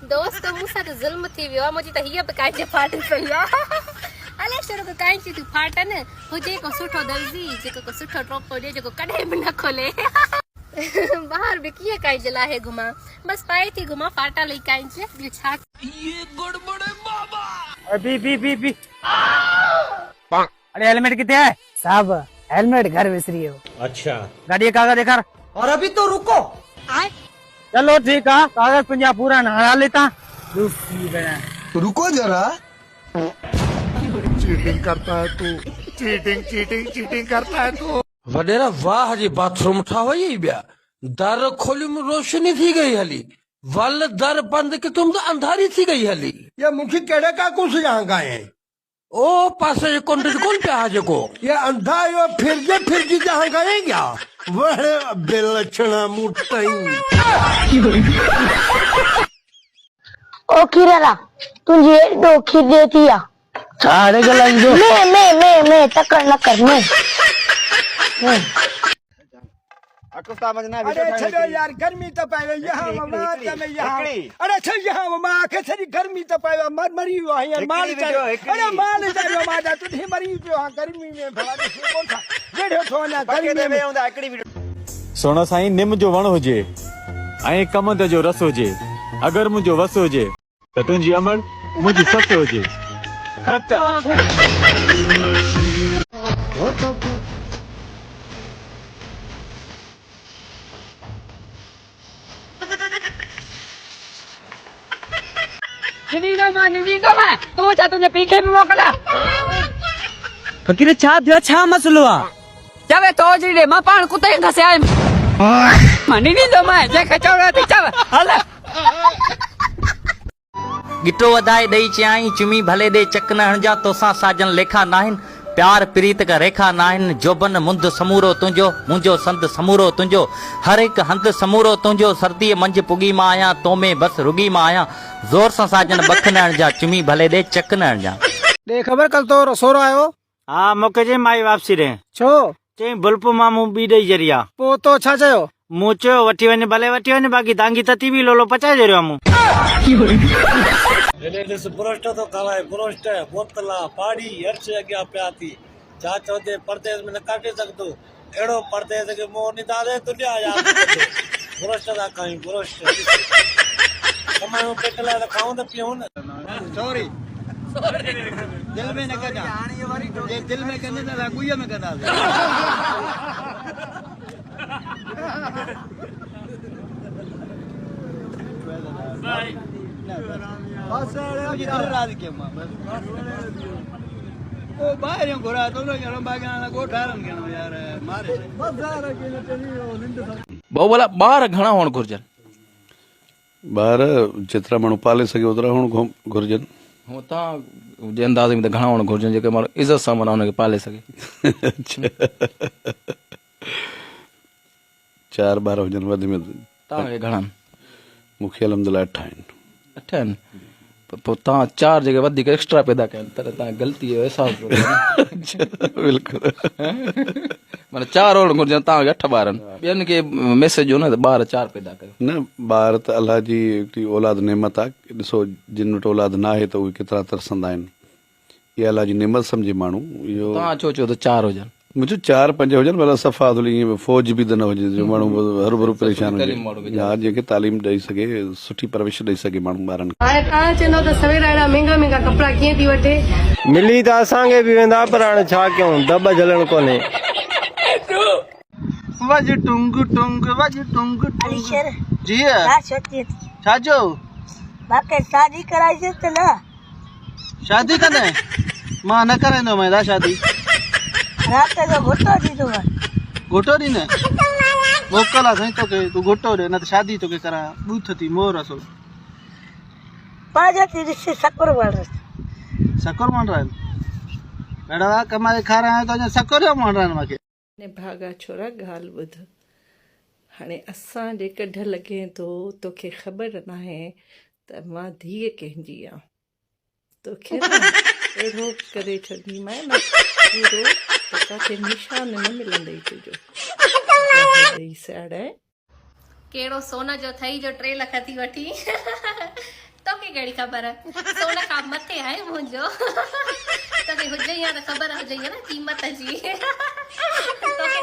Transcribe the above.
दोस्त मूंसां त ज़ुल्म थी वियो आहे मुंहिंजी त हीअ बि कांच फाटी पई आहे अलाए छो रुॻो कांच तूं फाटनि हुजे को सुठो दर्जी जेको को सुठो टोप हुजे जेको कॾहिं बि न खोले ॿाहिरि बि कीअं कांच लाहे घुमां बसि पाए थी घुमां फाटल ई कांच ॿियो छा ये गड़बड़ है बाबा। अभी अरे हेलमेट कितने है साहब? हेलमेट घर विसरी हो। अच्छा गाड़ी का कागज देखा और अभी तो रुको। चलो ठीक है कागज पंजा पूरा नहा लेता रुको जरा चीटिंग करता है तू चीटिंग करता है तू वडेरा वाह जी बाथरूम ठा वही बिया दर खोली में रोशनी थी गई हली वल दर बंद के तुम तो अंधारी थी गई हली ये मुखी केड़े का कुछ यहाँ गए ओ पासे कौन पे आज को ये अंधा यो फिर जी जहाँ गए क्या वह बेलक्षणा मुट्टाई ओ खीराला तुझे दो खीर देती है सारे गलत जो मैं टक्कर न कर मैं अरे चलो यार गर्मी तो पाए यहाँ ममा में यहाँ अरे चल यहाँ ममा के सरी गर्मी तो पाए मर मरी हुआ है यार मार अरे मार जा मार तू मरी हुआ गर्मी में भला कौन था जेड़ो सोना गर्मी में होंदा एकड़ी सोना साईं निम जो वण हुजे ऐं कमंद जो रस हुजे अगर मुंहिंजो वस हुजे त तुंहिंजी अमड़ मुंहिंजी सस हुजे तू छा तुझे पीछे में मोकला फकीर छा थियो छा मसलो आहे चवे तो जी मां पाण कुते घसे आयम मनी नी तो मैं जे खचोड़ा थी चव हल गिटो वधाए दई चाई चुमी भले दे चकन हणजा तोसा साजन लेखा नाहिन प्यार प्रीत का रेखा नाहिन जोबन मुंद समूरो तुंजो मुंजो संत समूरो तुंजो हर एक हंध समूरो तुंजो सर्दी मंझ पुगी मां आया तो में बस रुगी मां आया जोर सा साजन बखन हणजा चुमी भले दे चकन हणजा दे खबर कल तो रसोरो आयो हा मूंखे जे माई वापसी रे छो चई बुल्प मामू बी ॾेई जरिया पो तो छा चयो मूं चयो वठी वञ भले वठी वञ बाक़ी तव्हांजी तती बि लोलो पचाए जरियो मूं बुरोष्ट तो खाए बुरोष्ट बोतला पाड़ी हर शइ अॻियां पिया थी छा चवंदे परदेस में न काटे सघंदो अहिड़ो परदेस खे मोह निधारे दुनिया यार बुरोष्ट था खायूं बुरोष्ट कमायूं पेट लाइ त खाऊं त पीऊं न सॉरी दिल में न कजा ये दिल में करने ना गुइया में करना ओ बाहर घोड़ा तो लोग बागान को ठारन के यार मारे बाजार के चली बहु भला ॿार घणा हुअण घुर्जनि ॿार जेतिरा माण्हू पाले सघे ओतिरा हुअण घुर्जनि हूअं तव्हां जे अंदाज़े में त घणा हुअण घुर्जनि जेके माण्हू इज़त सां माना हुनखे पाले सघे चार ॿार हुजनि वधि में तव्हांखे घणा मूंखे अलहमदिल्ला 8 आहिनि 8 आहिनि पोइ तव्हां 4 जेके वधीक एक्स्ट्रा पैदा कया आहिनि तॾहिं तव्हां ग़लती जो अहसासु बिल्कुलु माना 4 हुअण घुर्जनि तव्हांखे 8 ॿार आहिनि ॿियनि खे मैसेज ॾियो न त ॿार 4 पैदा कयो न ॿार त अलाह जी हिकिड़ी औलाद नेमत आहे ॾिसो जिन वटि औलाद न आहे त उहे केतिरा तरसंदा आहिनि इहा अलाह जी नेमत सम्झे माण्हू इहो तव्हां छो चयो त 4 हुजनि मुंहिंजो 4-5 हुजनि भला सफ़ा ईअं फ़ौज बि त न हुजे जो माण्हू हरू भरू परेशान हुजे हा जंहिंखे तालीम ॾेई सघे सुठी परवरिश ॾेई सघे माण्हू ॿारनि खे हाणे तव्हां चवंदव त सवेर अहिड़ा महांगा महांगा कपिड़ा कीअं थी वठे मिली त असांखे बि वेंदा पर हाणे छा कयूं दॿ झलण कोन्हे वज टुंग टुंग वज टुंग अलीशर जी छा सोची छा जो बाक़ी शादी कराई त न शादी कंदे मां न कराईंदो मैं शादी रात जो घोटो दी तो घोटो दी न मोकल आहे तो के तू घोटो रे न त शादी तो के करा बूथ थी मोर असो पाजा ती से सकर वाल सकर मान रहा बेड़ा कमाए खा रहा है तो सकर मान रहा है माके ने भागा छोरा गाल बुध हाणे असां जे कढ लगे तो तोखे ख़बर न है त मां धीअ कंहिंजी आ तोखे अहिड़ो करे छॾी मैं पूरो त काथे निशान न मिलंदई तुंहिंजो साड़ कहिड़ो सोन जो थई जो 3 लख थी वठी कहिड़ी ख़बर सोन खां मथे आहे मुंहिंजो तोखे हुजे या त ख़बर हुजे न क़ीमत जी तोखे